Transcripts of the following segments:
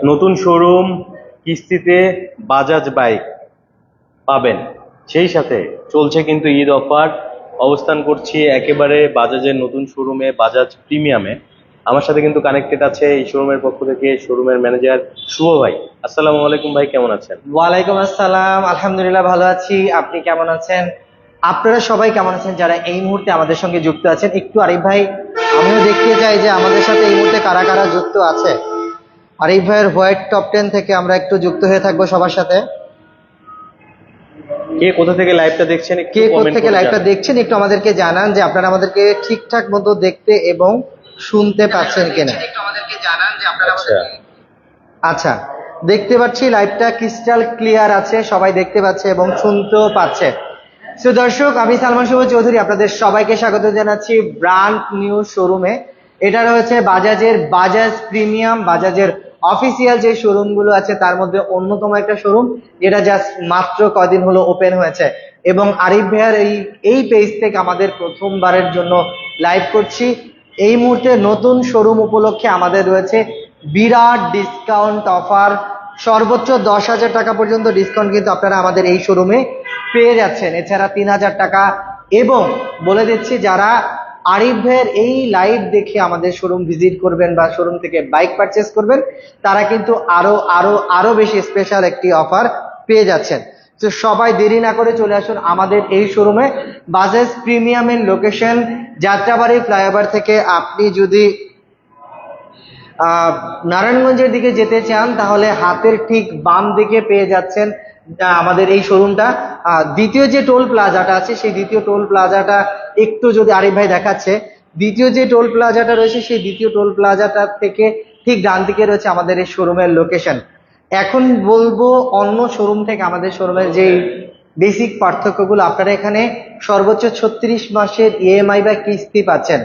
নতুন শোরুম কিস্তিতে বাজাজ বাইক পাবেন, সেই সাথে চলছে কিন্তু ঈদ অফার। অবস্থান করছি একেবারে বাজাজের নতুন শোরুমে, বাজাজ প্রিমিয়ামে। আমার সাথে কিন্তু কানেক্টেড আছে এই শোরুমের পক্ষ থেকে শোরুমের ম্যানেজার শুভ ভাই। আসসালামু আলাইকুম ভাই, কেমন আছেন? ওয়ালাইকুম আসসালাম, আলহামদুলিল্লাহ ভালো আছি। আপনি কেমন আছেন? আপনারা সবাই কেমন আছেন যারা এই মুহূর্তে আমাদের সঙ্গে যুক্ত আছেন? একটু আরিফ ভাই, আমিও দেখতে চাই যে আমাদের সাথে এই মুহূর্তে কারা কারা যুক্ত আছে। আরিফ ভাইয়ের হোয়াইট টপ 10 থেকে আমরা একটু যুক্ত হয়ে থাকবো সবার সাথে। কে কোথা থেকে লাইভটা দেখছেন, কে কোথা থেকে লাইভটা দেখছেন একটু আমাদেরকে জানান যে আপনারা আমাদেরকে ঠিকঠাক মতো দেখতে এবং শুনতে পাচ্ছেন কিনা। আচ্ছা, দেখতে পাচ্ছি লাইভটা ক্রিস্টাল ক্লিয়ার আছে, সবাই দেখতে পাচ্ছে এবং শুনতেও পাচ্ছে। তো দর্শক, আমি সালমান শুভ চৌধুরী আপনাদের সবাইকে স্বাগত জানাচ্ছি ব্র্যান্ড নিউ শোরুমে। এটা রয়েছে বাজাজের বাজাজ প্রিমিয়াম, বাজাজের অফিসিয়াল যে শোরুমগুলো আছে তার মধ্যে অন্যতম একটা শোরুম, যেটা জাস্ট মাত্র কদিন হলো ওপেন হয়েছে। এবং আরিফ ভাইয়ার এই পেজ থেকে আমাদের প্রথমবারের জন্য লাইভ করছি। এই মুহূর্তে নতুন শোরুম উপলক্ষে আমাদের রয়েছে বিরাট ডিসকাউন্ট অফার, সর্বোচ্চ 10,000 টাকা পর্যন্ত ডিসকাউন্ট কিন্তু আপনারা আমাদের এই শোরুমে পেয়ে যাচ্ছেন। এছাড়া 3,000 টাকা, এবং বলে দিচ্ছি যারা আরিফ ভাইয়ের এই লাইভ দেখে আমাদের শোরুম ভিজিট করবেন বা শোরুম থেকে বাইক পারচেস করবেন, তারা কিন্তু আরো বেশি স্পেশাল একটি অফার পেয়ে যাচ্ছেন। তো সবাই দেরি না করে চলে আসুন আমাদের এই শোরুমে। বাজাজ প্রিমিয়ামের লোকেশন যাত্রাবাড়ি ফ্লাইওভার থেকে আপনি যদি নারায়ণগঞ্জের দিকে যেতে চান তাহলে হাতের ঠিক বাম দিকে পেয়ে যাচ্ছেন আমাদের এই শোরুমটা। দ্বিতীয় যে টোল প্লাজাটা আছে সেই দ্বিতীয় টোল প্লাজাটা একটু যদি আরিফ ভাই দেখাচ্ছে, দ্বিতীয় যে টোল প্লাজাটা রয়েছে সেই দ্বিতীয় টোল প্লাজাটা থেকে ঠিক ডান দিকে রয়েছে আমাদের এই শোরুমের লোকেশন। এখন বলবো অন্য শোরুম থেকে আমাদের শোরুমের যে বেসিক পার্থক্যগুলো, আপনারা এখানে সর্বোচ্চ 36 মাসের ইএমআই বা কিস্তি পাচ্ছেন।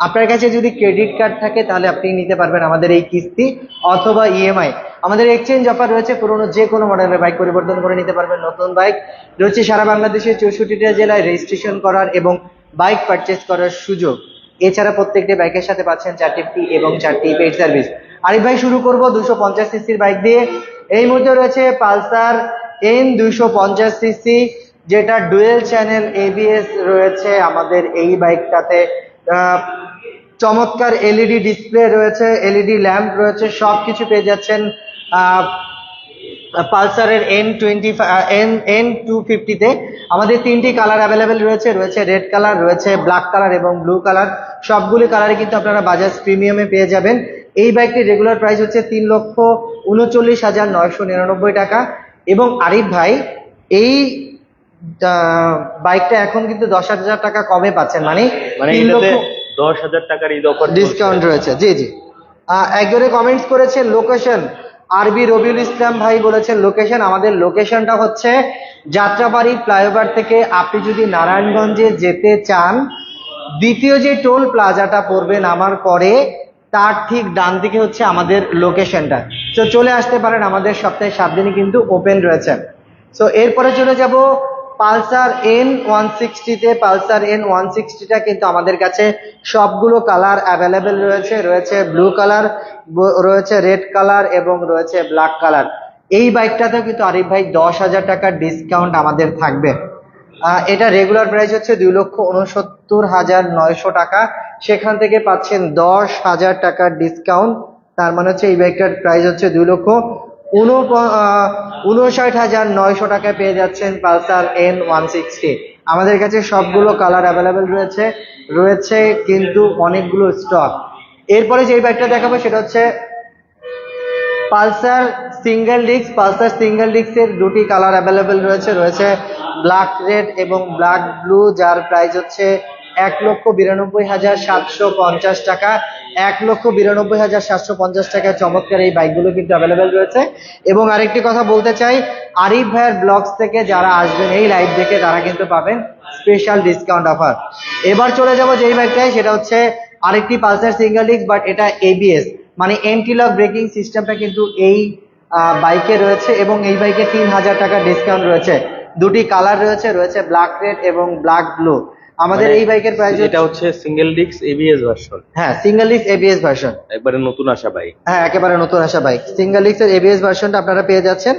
আপনার কাছে যদি ক্রেডিট কার্ড থাকে তাহলে আপনি নিতে পারবেন আমাদের এই কিস্তি অথবা ইএমআই। আমাদের এক্সচেঞ্জ অফার রয়েছে, পুরোনো যে কোনো মডেলের বাইক পরিবর্তন করে নিতে পারবেন। নতুন বাইক রয়েছে সারা বাংলাদেশের 64টা জেলায় রেজিস্ট্রেশন করার এবং বাইক পারচেস করার সুযোগ। এছাড়া প্রত্যেকটি বাইকের সাথে পাচ্ছেন 4টি ফ্রি এবং 4টি পেইড সার্ভিস। আরিফ ভাই, শুরু করব 250 সিসির বাইক দিয়ে। এই মুহূর্তে রয়েছে পালসার N250 সিসি, যেটা ডুয়েল চ্যানেল এবিএস রয়েছে আমাদের এই বাইকটাতে। চমৎকার এলইডি ডিসপ্লে রয়েছে, এলইডি ল্যাম্প রয়েছে, সবকিছু পেয়ে যাচ্ছেন পালসারের N250-তে। আমাদের 3টি কালার অ্যাভেলেবেল রয়েছে, রেড কালার, রয়েছে ব্ল্যাক কালার এবং ব্লু কালার। সবগুলি কালারই কিন্তু আপনারা বাজাজ প্রিমিয়ামে পেয়ে যাবেন। এই বাইকটির রেগুলার প্রাইস হচ্ছে 3,39,999 টাকা। এবং আরিফ ভাই, এই বাইকটা এখন কিন্তু 10,000 টাকা কমে পাচ্ছেন, মানে 10,000 টাকার ঈদ অফার ডিসকাউন্ট রয়েছে। জি জি, একজনে কমেন্টস করেছে লোকেশন, আরবি রবিউল ইসলাম ভাই বলেছেন লোকেশন। আমাদের লোকেশনটা হচ্ছে যাত্রাবাড়ি ফ্লাইওভার থেকে আপনি যদি নারায়ণগঞ্জে যেতে চান, দ্বিতীয় যে টোল প্লাজাটা পড়বে নামার পরে তার ঠিক ডান দিকে হচ্ছে আমাদের লোকেশনটা। তো চলে আসতে পারেন, আমাদের সপ্তাহে 7 দিনই কিন্তু ওপেন রয়েছে। তো এরপরে চলে যাব পালসার N160-তে। পালসার N160টা কিন্তু আমাদের কাছে সবগুলো কালার অ্যাভেলেবেল রয়েছে ব্লু কালার, রয়েছে রেড কালার এবং রয়েছে ব্ল্যাক কালার। এই বাইকটাতেও কিন্তু আরিফ ভাই 10,000 টাকার ডিসকাউন্ট আমাদের থাকবে। এটা রেগুলার প্রাইস হচ্ছে 2,69,900 টাকা, সেখান থেকে পাচ্ছেন 10,000 টাকার ডিসকাউন্ট। তার মানে হচ্ছে এই বাইকটার প্রাইস হচ্ছে 2,59,900 টাকায় পেয়ে যাচ্ছেন পালসার N160। আমাদের কাছে সবগুলো কালার অ্যাভেলেবেল রয়েছে কিন্তু অনেকগুলো স্টক। এরপরে যে বাইকটা দেখাবো সেটা হচ্ছে Pulsar single disc. Pulsar single ডিস্কের 2টি কালার অ্যাভেলেবেল রয়েছে ব্ল্যাক রেড এবং ব্ল্যাক ব্লু, যার প্রাইস হচ্ছে 1,92,750 টাকা। 1,92,750 টাকায় চমৎকার এই বাইকগুলো কিন্তু অ্যাভেলেবেল রয়েছে। এবং আরেকটি কথা বলতে চাই, আরিফ ভাইয়ের ব্লগস থেকে যারা আসবেন এই লাইভ দেখে তারা কিন্তু পাবেন স্পেশাল ডিসকাউন্ট অফার। এবার চলে যাব যেই বাইকটায়, সেটা হচ্ছে আরেকটি পালসার সিঙ্গেল ডিস্ক, বাট এটা এবিএস, মানে এন্টি লক ব্রেকিং সিস্টেমটা কিন্তু এই বাইকে রয়েছে। এবং এই বাইকে 3,000 টাকা ডিসকাউন্ট রয়েছে। 2টি কালার রয়েছে ব্ল্যাক রেড এবং ব্ল্যাক ব্লু। আমাদের মানে এই বাইকের প্রাইস এটা হচ্ছে সিঙ্গেল ডিস্ক এবিএস ভার্সন, হ্যাঁ সিঙ্গেল ডিস্ক এবিএস ভার্সন, একবারে নতুন আসা বাইক। হ্যাঁ একেবারে নতুন আসা বাইক সিঙ্গেল ডিস্কের এবিএস ভার্সনটা আপনারা পেয়ে যাচ্ছেন।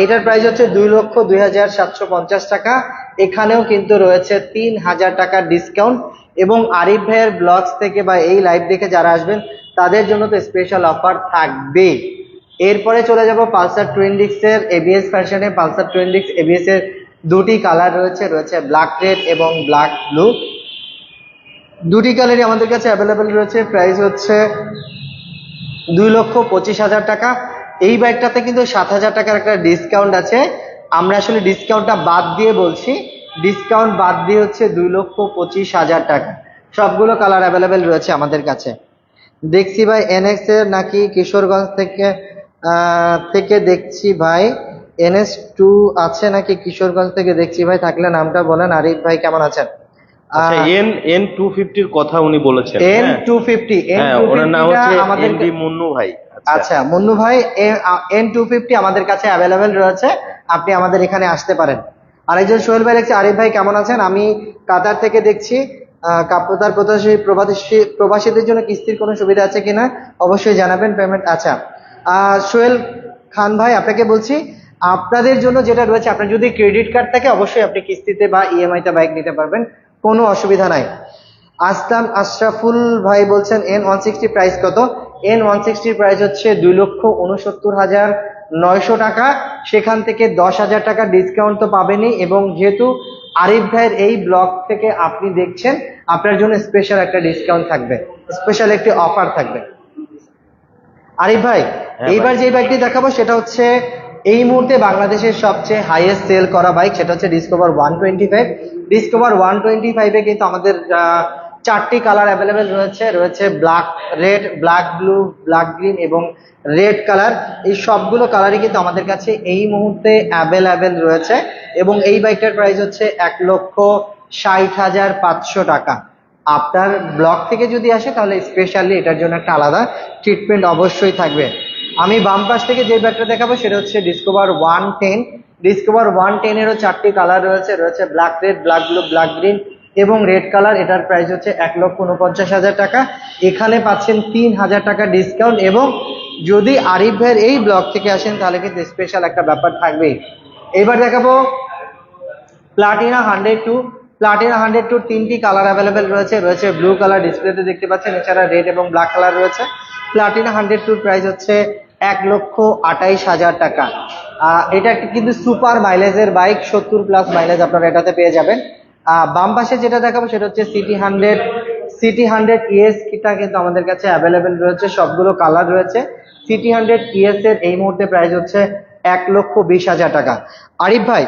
এটার প্রাইস হচ্ছে 2,02,750 টাকা। এখানেও কিন্তু রয়েছে 3,000 টাকার ডিসকাউন্ট, এবং আরিফ ভাইয়ের ব্লগস থেকে বা এই লাইভ দেখে যারা আসবেন তাদের জন্য তো স্পেশাল অফার থাকবে। এরপরে চলে যাব পালসার টুইন ডিস্কের এবিএস ভার্সনে। পালসার টুইন ডিস্ক এবিএস এর দুটি কালার রয়েছে, রয়েছে ব্ল্যাক রেড এবং ব্ল্যাক ব্লু। দুটি কালারই আমাদের কাছে অ্যাভেলেবেল রয়েছে। প্রাইস হচ্ছে 2,25,000 টাকা। এই বাইকটাতে কিন্তু 7,000 টাকার একটা ডিসকাউন্ট আছে। আমরা আসলে ডিসকাউন্টটা বাদ দিয়ে বলছি, ডিসকাউন্ট বাদ দিয়ে হচ্ছে 2,25,000 টাকা। সবগুলো কালার অ্যাভেলেবেল রয়েছে আমাদের কাছে। দেখছি ভাই এনএক্স এর নাকি কিশোরগঞ্জ থেকে থেকে দেখছি ভাই, NS2 আছে নাকি কিশোরগঞ্জ থেকে দেখছি ভাই, থাকলে নামটা বলেন। আরিফ ভাই কেমন আছেন? আচ্ছা, N250 এর কথা উনি বলেছেন। N250, হ্যাঁ, ওনার নাম N250 হচ্ছে আমাদের এমডি মুন্নু ভাই। আচ্ছা মুন্নু ভাই, N250 আমাদের কাছে অ্যাভেলেবেল রয়েছে, আপনি আমাদের এখানে আসতে পারেন। আরেকজন সোহেল ভাই লিখছে, আরিফ ভাই কেমন আছেন? আমি কাতার থেকে দেখছি। কাতার প্রবাসীদের জন্য কিস্তির কোনো সুবিধা আছে কিনা অবশ্যই জানাবেন। পেমেন্ট আচ্ছা, সোহেল খান ভাই আপনাকে বলছি, আপনাদের জন্য যেটা রয়েছে, আপনার যদি ক্রেডিট কার্ড থাকে অবশ্যই আপনি কিস্তিতে বা ইএমআই তে বাইক নিতে পারবেন, কোনো অসুবিধা নাই। আসলাম আশরাফুল ভাই বলছেন N160 প্রাইস কত? N160 প্রাইস হচ্ছে 2,69,900 টাকা। সেখান থেকে 10,000 টাকা ডিসকাউন্ট তো পাবেনই, এবং যেহেতু আরিফ ভাইয়ের এই ব্লগ থেকে আপনি দেখছেন, আপনার জন্য স্পেশাল একটা ডিসকাউন্ট থাকবে, স্পেশাল একটি অফার থাকবে। আরিফ ভাই এইবার যে বাইকটি দেখাবো সেটা হচ্ছে এই মুহূর্তে বাংলাদেশের সবচেয়ে হাইয়েস্ট সেল করা বাইক, সেটা হচ্ছে ডিসকভার 125। ডিসকভার 125-এ কিন্তু আমাদের 4টি কালার অ্যাভেলেবেল রয়েছে, রয়েছে black red, black blue, black green এবং রেড কালার। এই সবগুলো কালারই কিন্তু আমাদের কাছে এই মুহূর্তে অ্যাভেলেবেল রয়েছে, এবং এই বাইকটার প্রাইস হচ্ছে 1,60,500 টাকা। আপনার ব্লগ থেকে যদি আসে তাহলে স্পেশালি এটার জন্য একটা আলাদা ট্রিটমেন্ট অবশ্যই থাকবে। আমি বাম পাশ থেকে যে ব্যাগটা দেখাবো সেটা হচ্ছে ডিসকভার 110। ডিসকভার 110-এরও 4টি কালার রয়েছে, রয়েছে black red, black blue, black green এবং রেড কালার। এটার প্রাইস হচ্ছে 1,49,000 টাকা। এখানে পাচ্ছেন 3,000 টাকা ডিসকাউন্ট, এবং যদি আরিফ ভাইয়ের এই ব্লগ থেকে আসেন তাহলে কিন্তু স্পেশাল একটা ব্যাপার থাকবেই। এবার দেখাবো প্লাটিনা 102। প্লাটিনা 102 3টি কালার অ্যাভেলেবেল রয়েছে, রয়েছে ব্লু কালার, ডিসপ্লেতে দেখতে পাচ্ছেন, এছাড়া রেড এবং ব্ল্যাক কালার রয়েছে। প্লাটিনা 102 প্রাইস হচ্ছে 1,28,000 টাকা। এটা কিন্তু সুপার মাইলেজের বাইক, 70+ মাইলেজ আপনারা এটাতে পেয়ে যাবেন। বাম পাশে যেটা দেখাবো সেটা হচ্ছে সিটি 100 ইএস, কিটা কিন্তু আমাদের কাছে অ্যাভেলেবেল রয়েছে, সবগুলো কালার রয়েছে। সিটি 100 ইএস এর এই মুহূর্তে প্রাইস হচ্ছে 1,20,000 টাকা। আরিফ ভাই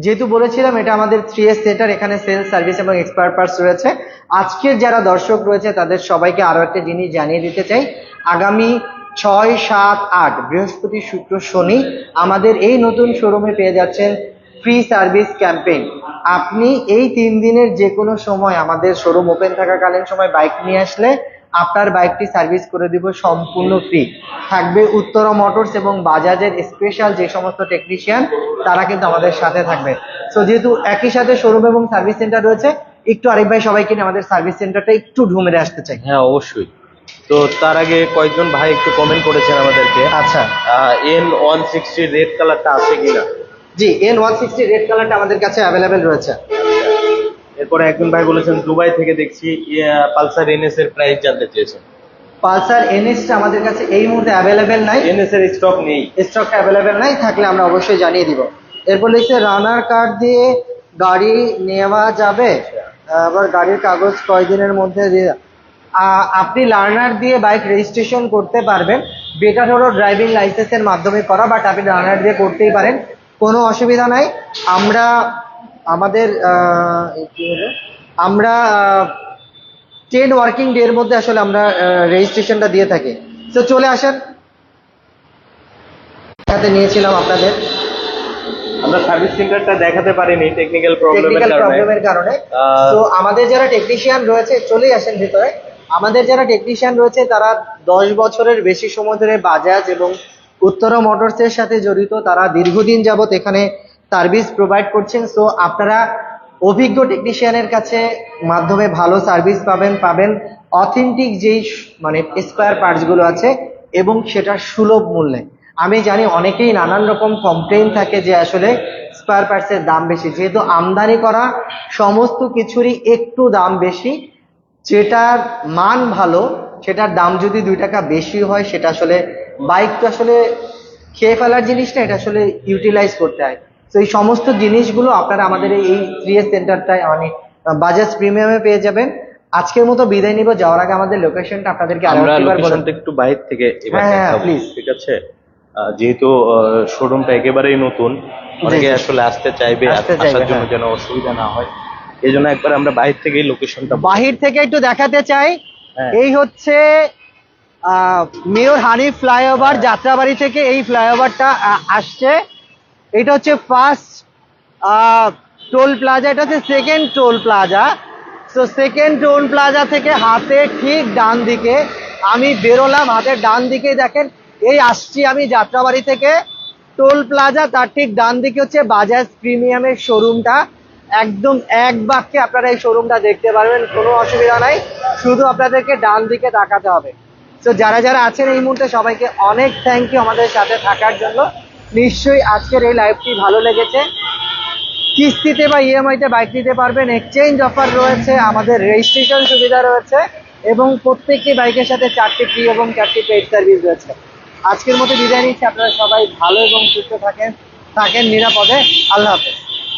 যেহেতু বলেছিলাম এটা আমাদের 3S সেটার, এখানে সেলস সার্ভিস এবং এক্সপার্ট পার্টস রয়েছে। আজকের যারা দর্শক রয়েছে তাদের সবাইকে আরো একটা জিনিস জানিয়ে দিতে চাই, আগামী 6, 7, 8 বৃহস্পতি, শুক্র, শনি আমাদের এই নতুন শোরুমে পেয়ে যাচ্ছেন ফ্রি সার্ভিস ক্যাম্পেইন। আপনি এই 3 দিনের যে কোনো সময় আমাদের শোরুম ওপেন থাকাকালীন সময় বাইক নিয়ে আসলে আপনার বাইকটি সার্ভিস করে দিব সম্পূর্ণ ফ্রি। থাকবে উত্তরা মোটরস এবং বাজাজের স্পেশাল যে সমস্ত টেকনিশিয়ান, তারা কিন্তু আমাদের সাথে থাকবে। সো যেহেতু একই সাথে শোরুম এবং সার্ভিস সেন্টার রয়েছে, একটু আরিফ ভাই সবাইকে নিয়ে আমাদের সার্ভিস সেন্টারটা একটু ঢুমেরে আসতে চাই। হ্যাঁ অবশ্যই। তো তার আগে কয়েকজন ভাই একটু কমেন্ট করেছেন আমাদেরকে, আচ্ছা N160 রেড কালারটা আছে কিনা। জি, N160 রেড কালারটা আমাদের কাছে অ্যাভেলেবেল রয়েছে। এরপরে একজন ভাই বলেছেন দুবাই থেকে দেখছি পালসার এনএস এর প্রাইস জানতে চেয়েছেন। পালসার এনএসটা আমাদের কাছে এই মুহূর্তে অ্যাভেলেবেল নাই, এনএস এর স্টক নেই, স্টকটা অ্যাভেলেবেল নাই, থাকলে আমরা অবশ্যই জানিয়ে দিব। এরপর লিখছে রানার কার্ড দিয়ে গাড়ি নেওয়া যাবে, আবার গাড়ির কাগজ কয়দিনের মধ্যে দিয়ে। আপনি লার্নার দিয়ে বাইক রেজিস্ট্রেশন করতে পারবেন, বেটার হলো ড্রাইভিং লাইসেন্সের মাধ্যমে করা, বাট আপনি লার্নার দিয়ে করতেই পারেন, কোনো অসুবিধা নাই। আমরা আমাদের আমরা 10 ওয়ার্কিং ডে এর মধ্যে আসলে আমরা রেজিস্ট্রেশনটা দিয়ে থাকি। তো চলে আসেন, সাথে নিয়েছিলাম আপনাদের, আমরা সার্ভিস সেন্টারটা দেখাতে পারিনি টেকনিক্যাল প্রবলেমের কারণে। তো আমাদের যারা টেকনিশিয়ান রয়েছে চলেই আসেন ভিতরে। আমাদের যারা টেকনিশিয়ান রয়েছে তারা 10 বছরের বেশি সময় ধরে বাজাজ এবং উত্তরা মোটরসের সাথে জড়িত, তারা দীর্ঘদিন যাবত এখানে সার্ভিস প্রোভাইড করছেন। সো আপনারা অভিজ্ঞ টেকনিশিয়ানের কাছে মাধ্যমে ভালো সার্ভিস পাবেন অথেন্টিক যেই মানে স্পেয়ার পার্টসগুলো আছে এবং সেটা সুলভ মূল্যে। আমি জানি অনেকেই নানান রকম কমপ্লেইন থাকে যে আসলে স্পেয়ার পার্টসের দাম বেশি, যেহেতু আমদানি করা সমস্ত কিছুরই একটু দাম বেশি। যেটার মান ভালো সেটার দাম যদি 2 টাকা বেশি হয়, সেটা আসলে বাইক তো আসলে খেয়ে ফেলার জিনিস না, এটা আসলে ইউটিলাইজ করতে হয়। তো এই সমস্ত জিনিসগুলো আপনারা আমাদের এই 3S সেন্টারটায় মানে বাজাজ প্রিমিয়ামে পেয়ে যাবেন। আজকের মতো বিদায় নিব, যাওয়ার আগে আমাদের লোকেশনটা আপনাদেরকে আমরা আরেকবার বলে লোকেশনটা একটু বাইরে থেকে এবার হ্যাঁ, দেখাবো, please। ঠিক আছে? যেহেতু শোরুমটা একেবারেই নতুন, অনেকে আসলে আসতে চাইবে, আসার জন্য হ্যাঁ। যেন অসুবিধা না হয়, এই জন্য একবার আমরা বাইরে থেকেই লোকেশনটা বাহির থেকে একটু দেখাতে চাই। হ্যাঁ। এই হচ্ছে মেয়র হানিফ ফ্লাইওভার, যাত্রাবাড়ি থেকে এই ফ্লাইওভারটা আসছে। এটা হচ্ছে ফার্স্ট টোল প্লাজা, এটা হচ্ছে সেকেন্ড টোল প্লাজা। তো সেকেন্ড টোল প্লাজা থেকে হাতে ঠিক ডান দিকে আমি বেরোলাম, হাতের ডান দিকে দেখেন এই আসছি আমি যাত্রাবাড়ি থেকে টোল প্লাজা, তার ঠিক ডান দিকে হচ্ছে বাজাজ প্রিমিয়ামের শোরুমটা। একদম এক বাক্যে আপনারা এই শোরুমটা দেখতে পারবেন, কোনো অসুবিধা নাই, শুধু আপনাদেরকে ডান দিকে তাকাতে হবে। তো যারা যারা আছেন এই মুহূর্তে সবাইকে অনেক থ্যাংক ইউ আমাদের সাথে থাকার জন্য। নিশ্চয়ই আজকের এই লাইভটি ভালো লেগেছে। কিস্তিতে বা ইএমআইতে বাইক নিতে পারবেন, এক্সচেঞ্জ অফার রয়েছে, আমাদের রেজিস্ট্রেশন সুবিধা রয়েছে এবং প্রত্যেকটি বাইকের সাথে 4টি ফ্রি এবং 4টি পেইড সার্ভিস রয়েছে। আজকের মতো বিদায় নিচ্ছি, আপনারা সবাই ভালো এবং সুস্থ থাকেন নিরাপদে। আল্লাহ হাফেজ।